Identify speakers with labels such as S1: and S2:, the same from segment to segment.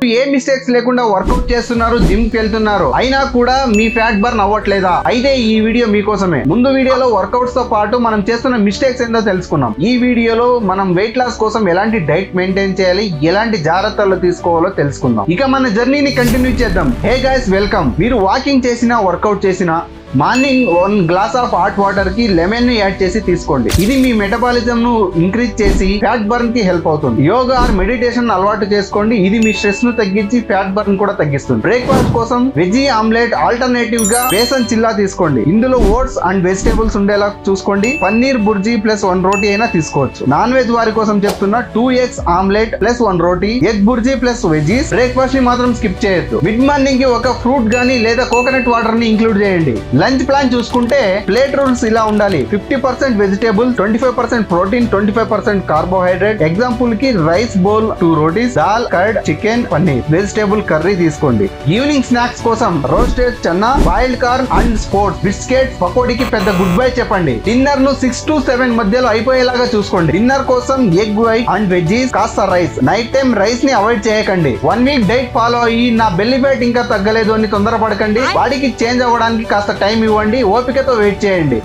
S1: ఏ mistakes లేకుండా work out చేస్తున్నారు, gym కి వెళ్తున్నారు, అయినా కూడా మీ ఫ్యాట్ బర్న్ అవ్వట్లేదా? అయితే ఈ వీడియో మీకోసమే. ముందు వీడియోలో వర్కౌట్స్ తో పాటు మనం చేస్తున్న మిస్టేక్స్ ఏందో తెలుసుకున్నాం. ఈ వీడియోలో మనం వెయిట్ లాస్ కోసం ఎలాంటి డైట్ మెయింటైన్ చేయాలి, ఎలాంటి జాగ్రత్తలు తీసుకోవాలో తెలుసుకుందాం. ఇక మన జర్నీని కంటిన్యూ చేద్దాం. Hey guys, welcome. మీరు వాకింగ్ చేసినా, వర్కౌట్ చేసినా morning 1 glass of hot water కి లెమన్ ని యాడ్ చేసి తీసుకోండి. ఇది మీ మెటబాలిజం ను ఇంక్రీజ్ చేసి ఫ్యాట్ బర్న్ కి హెల్ప్ అవుతుంది. యోగా ఆర్ మెడిటేషన్ అలవాటు చేసుకోండి. ఇది మీ స్ట్రెస్ ను తగ్గించి ఫ్యాట్ బర్న్ కూడా తగ్గిస్తుంది. బ్రేక్ఫాస్ట్ కోసం వెజీ ఆమ్లెట్ ఆల్టర్నేటివ్ గా బేసన్ చిల్లా తీసుకోండి. ఇందులో ఓట్స్ అండ్ వెజిటేబుల్స్ ఉండేలా చూసుకోండి. పన్నీర్ బుర్జీ ప్లస్ 1 రోటీ అయినా తీసుకోవచ్చు. నాన్ వెజ్ వారి కోసం చెప్తున్నా 2 eggs omelette plus 1 roti, egg bhurji plus veggies. Breakfast ని మాత్రం స్కిప్ చేయొద్దు. మిడ్ మార్నింగ్ కి ఒక ఫ్రూట్ గానీ లేదా కోకోనట్ వాటర్ ని ఇంక్లూడ్ చేయండి. లంచ్ ప్లాన్ చూసుకుంటే ప్లేట్ రూల్స్ ఇలా ఉండాలి. 50% వెజిటేబుల్, 25% ప్రోటీన్, 25% కార్బోహైడ్రేట్. ఎగ్జాంపుల్ కి rice bowl, 2 rotis, dal, curd, chicken, paneer. Vegetable curry తీసుకోండి. ఈవినింగ్ స్నాక్స్ కోసం roasted chana, boiled corn and sports biscuit, పకోడీకి పెద్ద గుడ్ బై చెప్పండి. డిన్నర్ ను 6 to 7 మధ్యలో అయిపోయేలాగా చూసుకోండి. డిన్నర్ కోసం ఎగ్ వైట్ అండ్ వెజ్జీస్, కాస్త రైస్. నైట్ టైం రైస్ ని అవాయిడ్ చేయకండి. 1 వీక్ డైట్ ఫాలో అయ్యి నా బెల్లీ ఫ్యాట్ ఇంకా తగ్గలేదు అని తొందరపడకండి. బాడీకి చేంజ్ అవ్వడానికి కాస్త టైం ఇవ్వండి. ఓపికతో వెయిట్ చేయండి.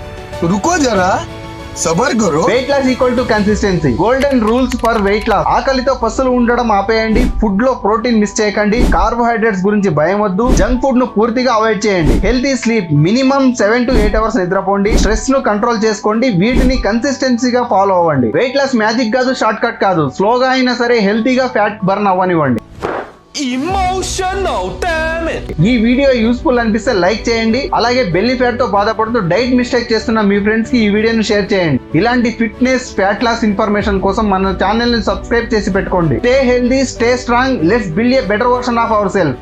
S2: रुको जरा, సబర్ కరో.
S1: Weight loss equal to consistency. Golden rules for weight loss. ఆకలితో పస్సులు ఉండడం ఆపేయండి. ఫుడ్ లో ప్రోటీన్ మిస్ చేయకండి. కార్బోహైడ్రేట్స్ గురించి భయం వద్దు. జంక్ ఫుడ్ ను పూర్తిగా అవాయిడ్ చేయండి. Healthy sleep, minimum 7 to 8 hours నిద్రపోండి. స్ట్రెస్ ను కంట్రోల్ చేసుకోండి. వీటిని కన్సిస్టెన్సీగా ఫాలో అవ్వండి. వెయిట్ లాస్ మ్యాజిక్ కాదు, షార్ట్ కట్ కాదు. స్లోగా అయినా సరే హెల్తీగా ఫ్యాట్ బర్న్ అవ్వనివ్వండి.
S3: Emotional damage.
S1: ఈ వీడియో యూస్ఫుల్ అనిపిస్తే లైక్ చేయండి. అలాగే బెల్లీ ఫ్యాట్ తో బాధపడుతూ డైట్ మిస్టేక్ చేస్తున్న మీ ఫ్రెండ్స్ కి ఈ వీడియోను షేర్ చేయండి. ఇలాంటి ఫిట్నెస్, ఫ్యాట్ లాస్ ఇన్ఫర్మేషన్ కోసం మన ఛానల్ ని సబ్స్క్రైబ్ చేసి పెట్టుకోండి. Stay healthy, stay strong. Let's build a better version of our self.